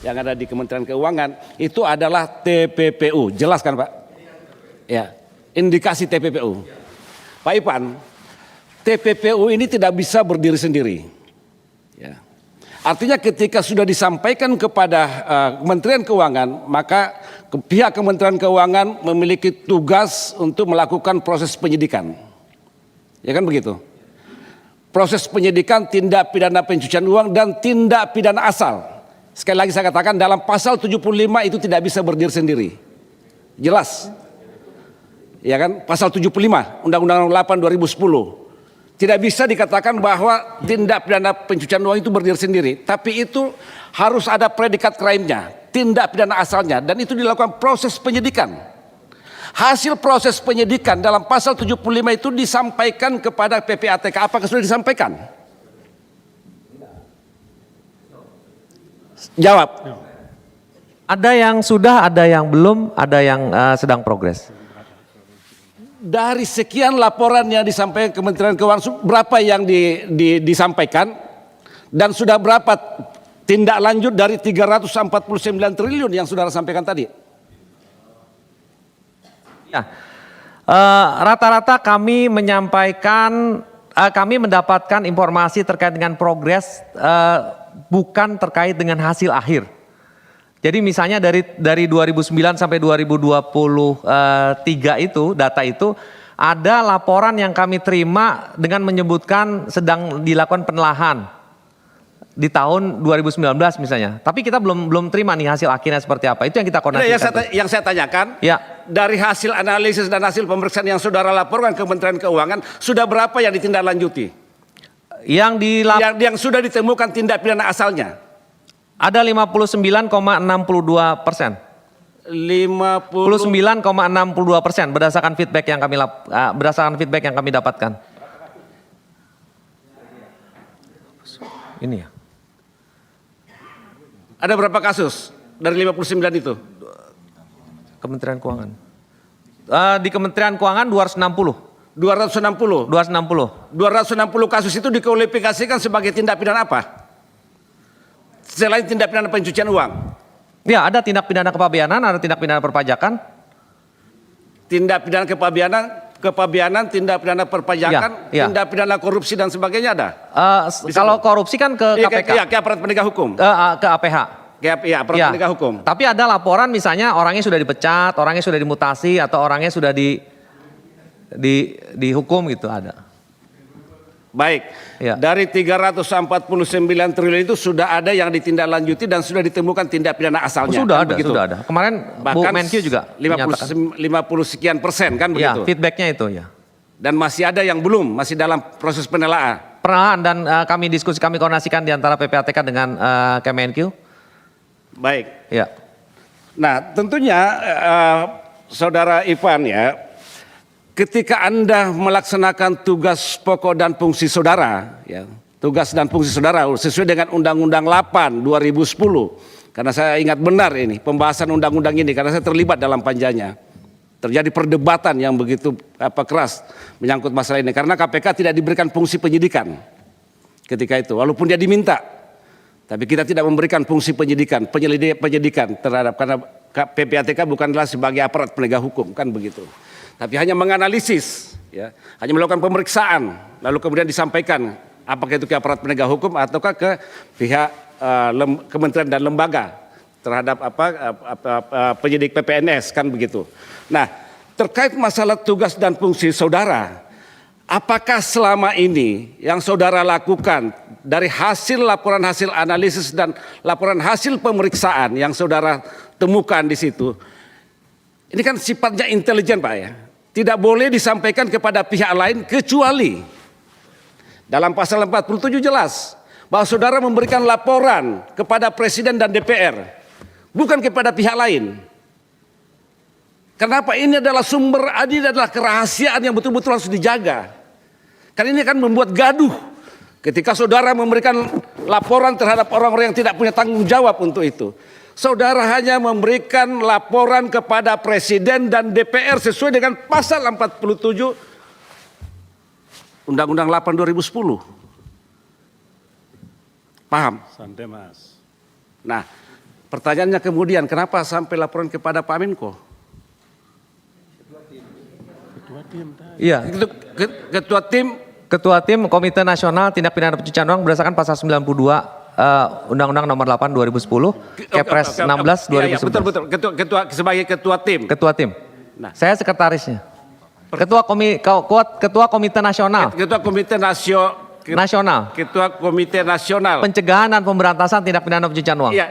yang ada di Kementerian Keuangan itu adalah TPPU. Jelas kan Pak? Ya, indikasi TPPU. Pak Ipan, TPPU ini tidak bisa berdiri sendiri. Ya. Artinya ketika sudah disampaikan kepada Kementerian Keuangan, maka pihak Kementerian Keuangan memiliki tugas untuk melakukan proses penyidikan. Ya kan begitu? Proses penyidikan tindak pidana pencucian uang dan tindak pidana asal. Sekali lagi saya katakan dalam pasal 75 itu tidak bisa berdiri sendiri. Jelas. Ya kan? Pasal 75 Undang-Undang 8 2010. Tidak bisa dikatakan bahwa tindak pidana pencucian uang itu berdiri sendiri. Tapi itu harus ada predikat crime-nya, tindak pidana asalnya, dan itu dilakukan proses penyidikan. Hasil proses penyidikan dalam pasal 75 itu disampaikan kepada PPATK. Apakah sudah disampaikan? Jawab. Ada yang sudah, ada yang belum, ada yang sedang progres. Dari sekian laporan yang disampaikan Kementerian Keuangan, berapa yang disampaikan dan sudah berapa tindak lanjut dari 349 triliun yang saudara sampaikan tadi? Ya, rata-rata kami menyampaikan, kami mendapatkan informasi terkait dengan progres, bukan terkait dengan hasil akhir. Jadi misalnya dari 2009 sampai 2023 itu, data itu, ada laporan yang kami terima dengan menyebutkan sedang dilakukan penelahan di tahun 2019 misalnya. Tapi kita belum terima nih hasil akhirnya seperti apa. Itu yang kita koordinasikan. Yang saya tanyakan, ya, dari hasil analisis dan hasil pemeriksaan yang saudara laporkan ke Kementerian Keuangan, sudah berapa yang ditindaklanjuti? Yang sudah ditemukan tindak pidana asalnya? Ada 59,62%. 59,62% berdasarkan feedback yang kami dapatkan. Ini ya. Ada berapa kasus dari 59 itu? Kementerian Keuangan. Di Kementerian Keuangan 260. 260 kasus itu dikualifikasikan sebagai tindak pidana apa? Selain tindak pidana pencucian uang. Ya, ada tindak pidana kepabeanan, ada tindak pidana perpajakan. Tindak pidana kepabeanan, tindak pidana perpajakan, ya. Tindak pidana korupsi dan sebagainya ada. Kalau korupsi kan ke KPK. Iya, ke aparat penegak hukum. Ke APH. Iya, aparat penegak hukum. Tapi ada laporan misalnya orangnya sudah dipecat, orangnya sudah dimutasi, atau orangnya sudah dihukum gitu, ada. Baik, ya. Dari 349 triliun itu sudah ada yang ditindaklanjuti dan sudah ditemukan tindak pidana asalnya. Sudah ada. Kemarin Bu Menkyu juga 50 sekian persen kan begitu. Ya, feedbacknya itu ya. Dan masih ada yang belum, masih dalam proses penelahan. Dan kami koordinasikan di antara PPATK dengan Kemenkyu. Baik. Ya. Nah, tentunya Saudara Ivan ya, ketika Anda melaksanakan tugas pokok dan fungsi saudara, ya, tugas dan fungsi saudara sesuai dengan Undang-Undang 8 2010, karena saya ingat benar ini pembahasan undang-undang ini karena saya terlibat dalam panjanya. Terjadi perdebatan yang begitu keras menyangkut masalah ini karena KPK tidak diberikan fungsi penyidikan ketika itu, walaupun dia diminta, tapi kita tidak memberikan fungsi penyidikan terhadap, karena PPATK bukanlah sebagai aparat penegak hukum kan begitu. Tapi hanya menganalisis, ya, hanya melakukan pemeriksaan, lalu kemudian disampaikan apakah itu ke aparat penegak hukum ataukah ke pihak kementerian dan lembaga terhadap penyidik PPNS kan begitu. Nah, terkait masalah tugas dan fungsi saudara, apakah selama ini yang saudara lakukan dari hasil laporan hasil analisis dan laporan hasil pemeriksaan yang saudara temukan di situ, ini kan sifatnya intelijen Pak ya. Tidak boleh disampaikan kepada pihak lain kecuali dalam pasal 47 jelas bahwa saudara memberikan laporan kepada Presiden dan DPR, bukan kepada pihak lain. Kenapa? Ini adalah sumber, ini adalah kerahasiaan yang betul-betul harus dijaga. Karena ini akan membuat gaduh ketika saudara memberikan laporan terhadap orang-orang yang tidak punya tanggung jawab untuk itu. Saudara hanya memberikan laporan kepada Presiden dan DPR sesuai dengan pasal 47 Undang-Undang 8 2010. Paham? Santai Mas. Nah, Pertanyaannya kemudian, kenapa sampai laporan kepada Pak Menko? Iya. Itu ketua tim. Ketua tim Komite Nasional Tindak Pidana Pencucian Uang berdasarkan pasal 92 Undang-Undang Nomor 8 2010, Kepres 16 Iya, 2011. betul. Ketua sebagai ketua tim. Ketua tim. Nah. Saya sekretarisnya. Ketua Komite Nasional. Ketua Komite Nasional. Ketua Komite Nasional. Pencegahan dan Pemberantasan Tindak Pidana Pencucian Uang. Iya,